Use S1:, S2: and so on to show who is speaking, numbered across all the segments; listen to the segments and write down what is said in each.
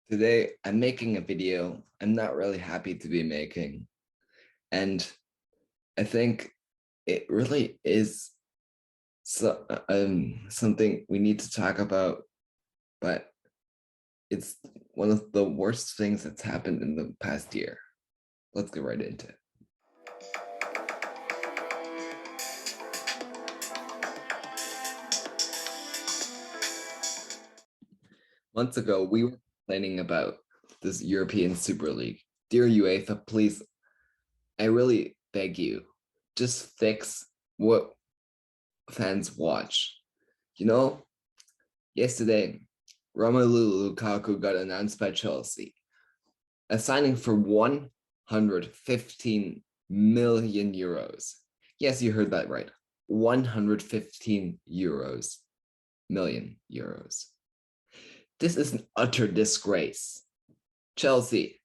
S1: Today, I'm making a video I'm not really happy to be making. And I think it really is something we need to talk about, but it's one of the worst things that's happened in the past year. Let's get right into it. Months ago, we were complaining about this European Super League. Dear Uefa, please, I really beg you, just fix what fans watch. You know, yesterday, Romelu Lukaku got announced by Chelsea, a signing for 115 million euros. Yes, you heard that right. 115 million euros. This is an utter disgrace. Chelsea,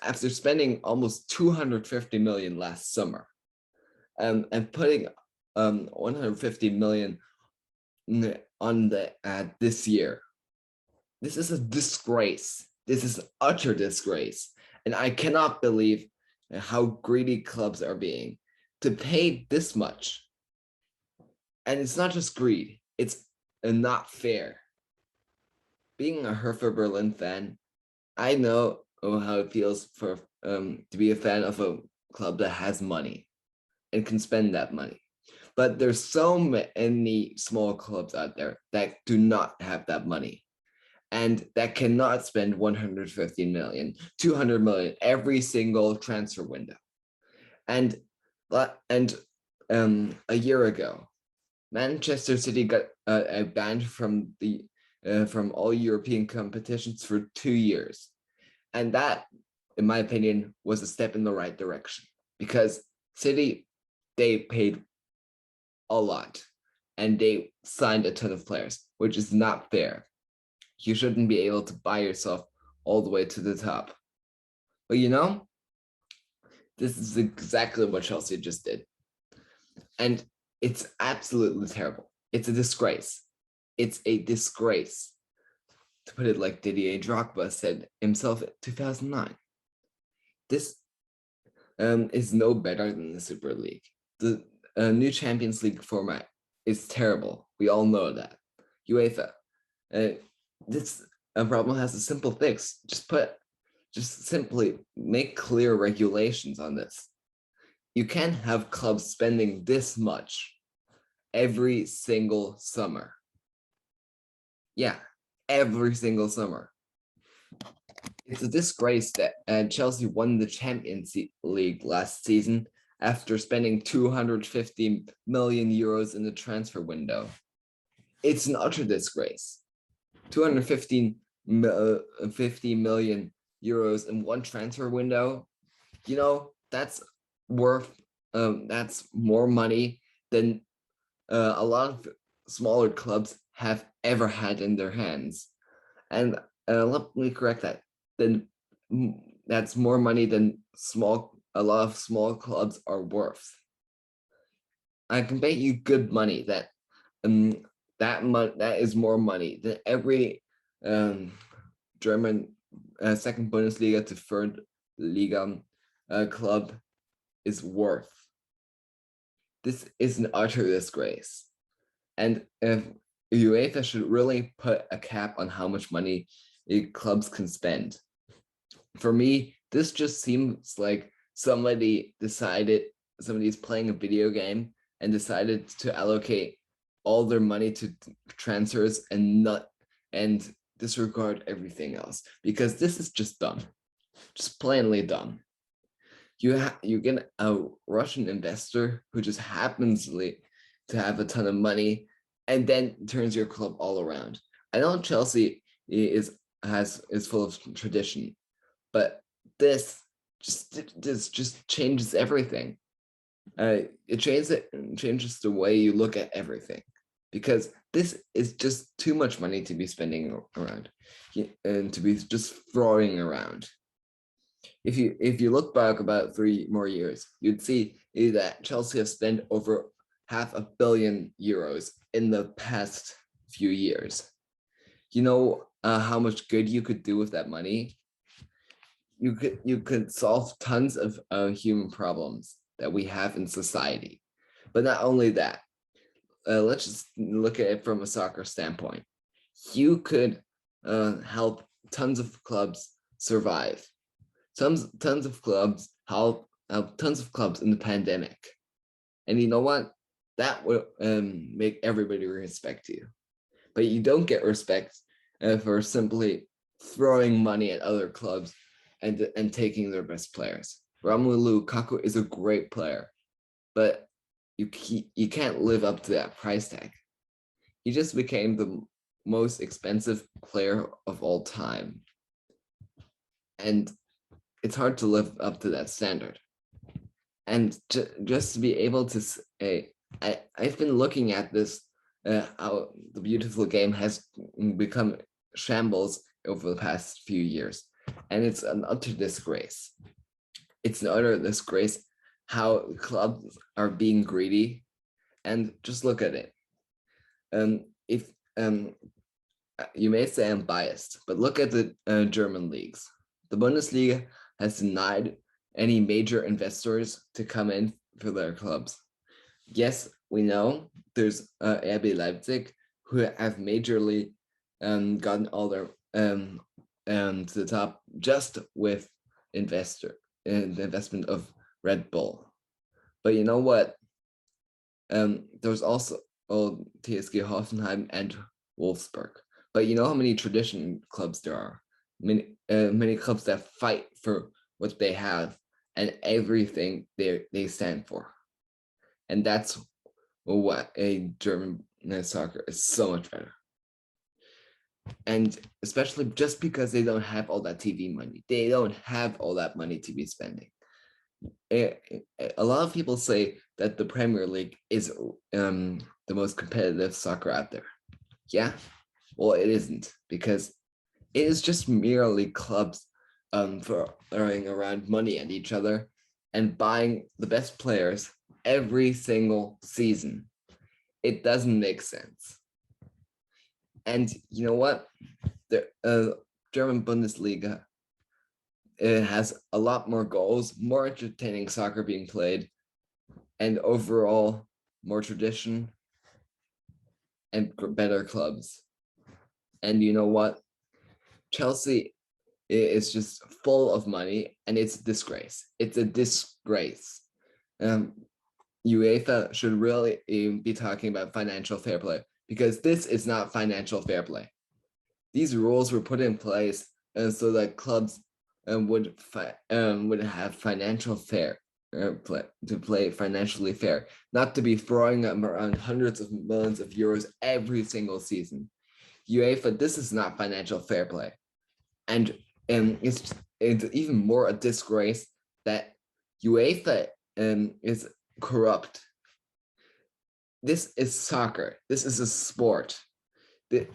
S1: after spending almost 250 million last summer, and putting 150 million on the this year, this is a disgrace. This is an utter disgrace. And I cannot believe how greedy clubs are being to pay this much. And it's not just greed, it's not fair. Being a Hertha Berlin fan, I know how it feels for to be a fan of a club that has money and can spend that money. But there's so many small clubs out there that do not have that money and that cannot spend 150 million, 200 million every single transfer window. And a year ago, Manchester City got banned from all European competitions for 2 years, and that, in my opinion, was a step in the right direction because City, they paid a lot and they signed a ton of players, which is not fair. You shouldn't be able to buy yourself all the way to the top. But this is exactly what Chelsea just did. And it's absolutely terrible. It's a disgrace. It's a disgrace. To put it like Didier Drogba said himself in 2009. This is no better than the Super League. The new Champions League format is terrible. We all know that. UEFA, this problem has a simple fix. Just simply make clear regulations on this. You can't have clubs spending this much every single summer. Yeah, every single summer. It's a disgrace that Chelsea won the Champions League last season after spending 250 million euros in the transfer window. It's an utter disgrace. 250 million euros in one transfer window, that's that's more money than a lot of smaller clubs have ever had in their hands. And let me correct that. Then that's more money than a lot of small clubs are worth. I can bet you good money that that is more money than every German second Bundesliga to third Liga club is worth. This is an utter disgrace. And if UEFA should really put a cap on how much money clubs can spend. For me, this just seems like somebody's playing a video game and decided to allocate all their money to transfers and disregard everything else, because this is just dumb, just plainly dumb. You get a Russian investor who just happens to have a ton of money and then turns your club all around. I know Chelsea is full of tradition, but this just changes everything. It changes the way you look at everything, because this is just too much money to be spending around and to be just throwing around. If you look back about 3 more years, you'd see that Chelsea has spent over €500 million in the past few years. how much good you could do with that money, you could solve tons of human problems that we have in society. But not only that, let's just look at it from a soccer standpoint. You could help tons of clubs survive. Tons of clubs help tons of clubs in the pandemic. And you know what? That will make everybody respect you. But you don't get respect for simply throwing money at other clubs and taking their best players. Romelu Lukaku is a great player, but you can't live up to that price tag. He just became the most expensive player of all time. And it's hard to live up to that standard. And just to be able to say, I've been looking at this, how the beautiful game has become shambles over the past few years. And it's an utter disgrace. It's an utter disgrace how clubs are being greedy. And just look at it. If you may say I'm biased, but look at the German leagues. The Bundesliga has denied any major investors to come in for their clubs. Yes, we know there's RB Leipzig, who have majorly gotten all their to the top just with the investment of Red Bull. But you know what? There's also TSG Hoffenheim and Wolfsburg. But you know how many tradition clubs there are? Many clubs that fight for what they have and everything they stand for. And that's what a German soccer is so much better. And especially just because they don't have all that TV money. They don't have all that money to be spending. A lot of people say that the Premier League is the most competitive soccer out there. Yeah, well, it isn't, because it is just merely clubs throwing around money at each other and buying the best players every single season. It doesn't make sense. And you know what? The German Bundesliga, it has a lot more goals, more entertaining soccer being played, and overall more tradition and better clubs. And you know what? Chelsea is just full of money, and it's a disgrace. It's a disgrace. UEFA should really be talking about financial fair play, because this is not financial fair play. These rules were put in place so that clubs would have financial fair play, to play financially fair, not to be throwing them around hundreds of millions of euros every single season. UEFA, this is not financial fair play. And it's even more a disgrace that UEFA is corrupt. This is soccer. This is a sport.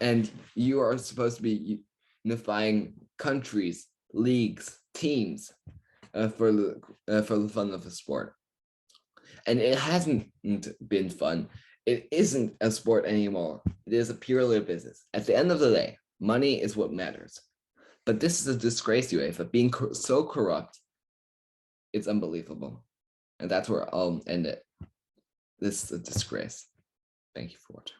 S1: And you are supposed to be unifying countries, leagues, teams for the fun of the sport. And it hasn't been fun. It isn't a sport anymore. It is purely a business. At the end of the day, money is what matters. But this is a disgrace, UEFA, being so corrupt. It's unbelievable. And that's where I'll end it. This is a disgrace. Thank you for watching.